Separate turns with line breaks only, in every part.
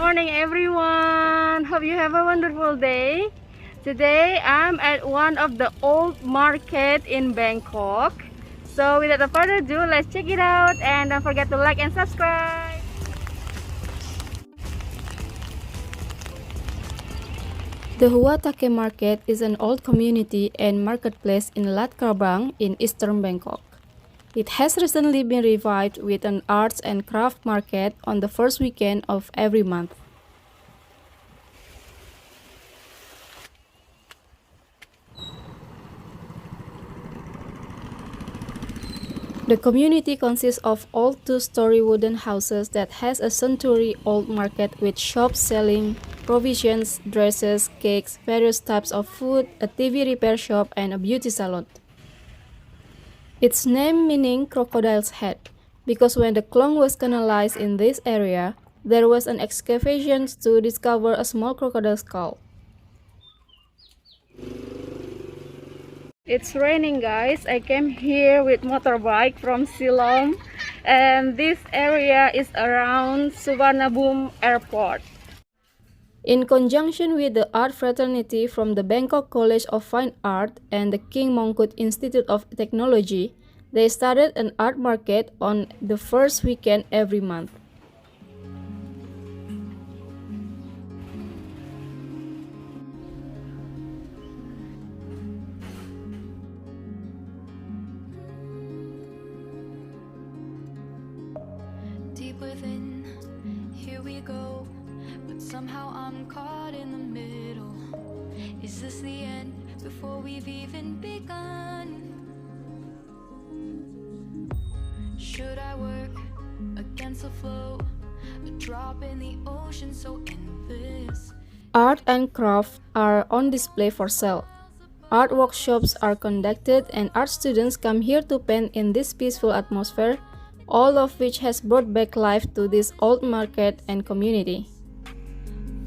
morning everyone. Hope you have a wonderful day. Today I'm at one of the old market in Bangkok. So without further ado, let's check it out and don't forget to like and subscribe. The Hua Takhe Market is an old community and marketplace in Krabang in eastern Bangkok. It has recently been revived with an arts and craft market on the first weekend of every month. The community consists of old two-story wooden houses that has a century-old market with shops selling provisions, dresses, cakes, various types of food, a TV repair shop, and a beauty salon. Its name meaning crocodile's head, because when the Khwaeng was canalized in this area, there was an excavation to discover a small crocodile skull. It's raining guys. I came here with motorbike from Silom and this area is around Suvarnabhumi Airport. In conjunction with the art fraternity from the Bangkok College of Fine Art and the King Mongkut Institute of Technology, they started an art market on the first weekend every month.
Deep within, here we go, but somehow I'm caught in the middle. Is this the end before we've even begun? Should I work against the flow, a drop in the ocean so endless?
Art and craft are on display for sale. Art workshops are conducted and art students come here to paint in this peaceful atmosphere, all of which has brought back life to this old market and community.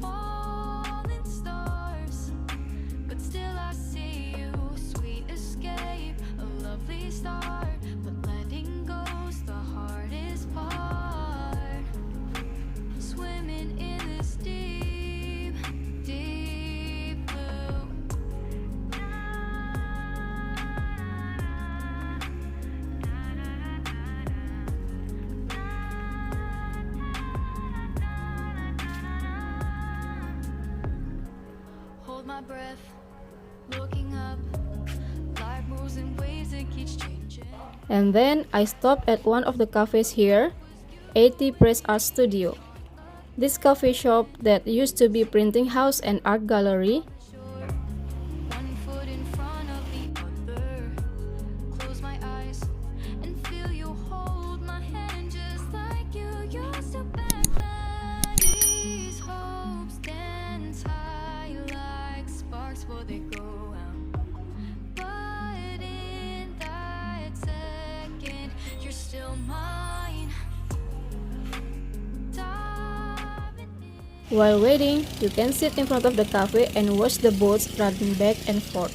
Falling stars, but still I see you, sweet escape, a lovely start, but letting go's the hardest part. Swimming in this deep, deep blue. Hold my breath, looking up, life moves in waves that keeps changing.
And then I stopped at one of the cafes here, 80 Press Art Studio. This coffee shop that used to be printing house and art gallery
Sure, one foot in front of the other. Close my eyes and feel you hold my hand just like you used to back then. These hopes dance high like sparks before they go out. But in that second, you're still mine. Diving in.
While waiting, you can sit in front of the cafe and watch the boats running back and forth.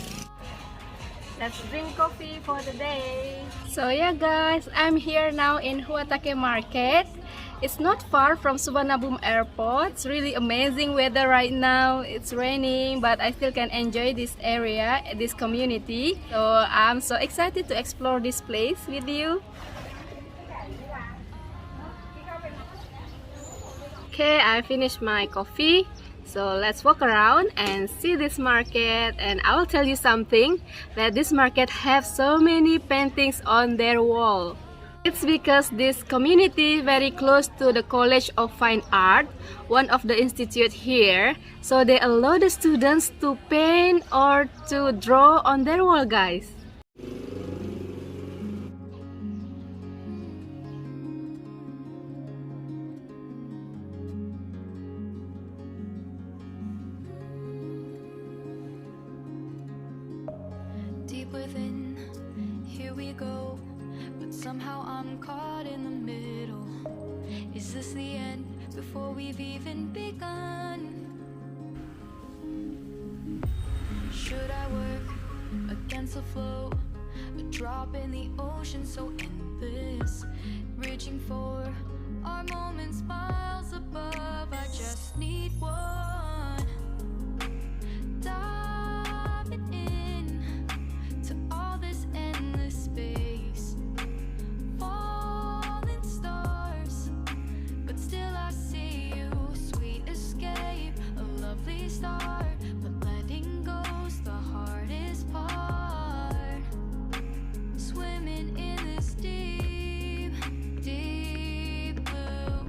Let's drink coffee for the day. So yeah guys, I'm here now in Hua Takhe Market. It's not far from Suvarnabhumi Airport. It's really amazing weather right now. It's raining, but I still can enjoy this area, this community. So I'm so excited to explore this place with you. Okay, I finished my coffee, so let's walk around and see this market, and I will tell you something, that this market have so many paintings on their wall. It's because this community very close to the College of Fine Art, one of the institute here, so they allow the students to paint or to draw on their wall guys.
Deep within, here we go, but somehow I'm caught in the middle. Is this the end before we've even begun? Should I work against the flow, a drop in the ocean so endless, reaching for Our moments miles above, I just need one. Diving in to all this endless space. Falling stars, but still I see you. Sweet escape, a lovely start, but letting go's the hardest part. Swimming in this deep, deep blue.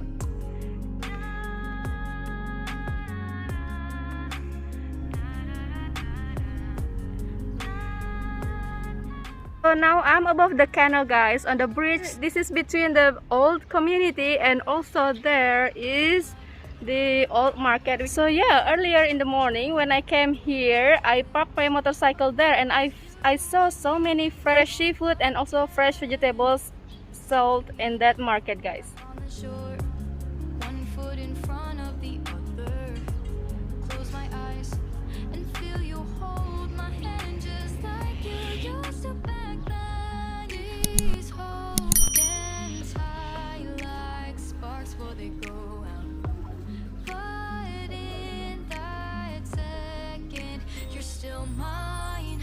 So now I'm above the canal, guys, on the bridge. This is between the old community and also there is the old market. So yeah, earlier in the morning when I came here, I parked my motorcycle there and I saw so many fresh seafood and also fresh vegetables sold in that market, guys.
On the shore, one foot in front of the other. Close my eyes and feel you hold my hand just like you used to back then. These hopes dance high like sparks before they go out. But in that second, you're still mine.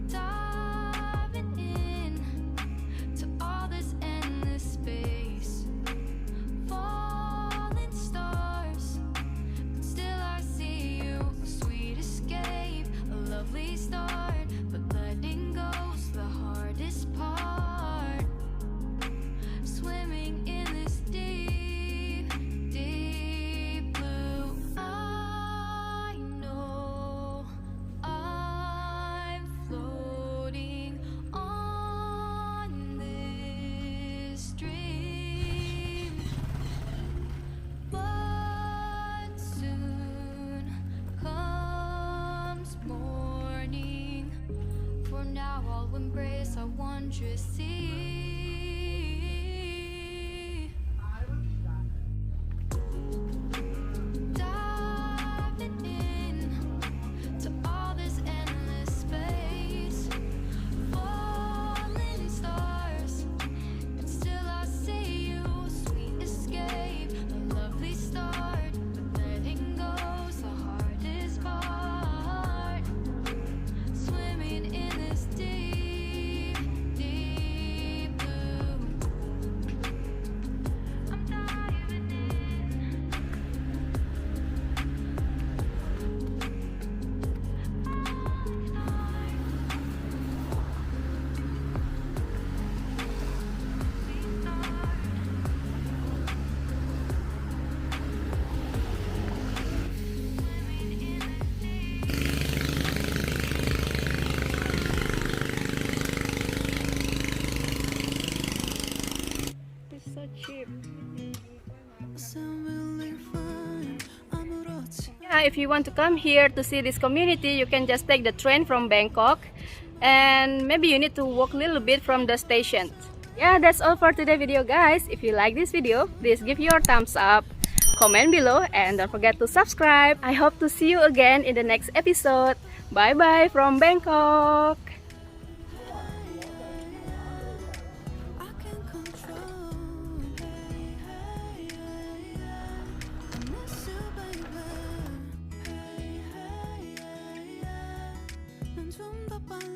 Diving in to all this endless space. Falling stars, but still I see you. A sweet escape, a lovely start, but letting go's the hardest part. Swimming in this deep, deep blue. I know I'm floating on this dream, but soon comes morning. For now I'll embrace our wondrous sea. Diving in to all this endless space. Falling stars, but still I see you. Sweet escape, a lovely start, but letting go's the hardest part. Swimming in this deep, deep blue. I'm diving in.
It's so cheap. Yeah, if you want to come here to see this community, you can just take the train from Bangkok and maybe you need to walk a little bit from the station. Yeah, that's all for today's video, guys. If you like this video, please give your thumbs up, comment below, and don't forget to subscribe. I hope to see you again in the next episode. Bye bye from Bangkok.
I can control. I miss you, baby. 넌 좀 더 빨라.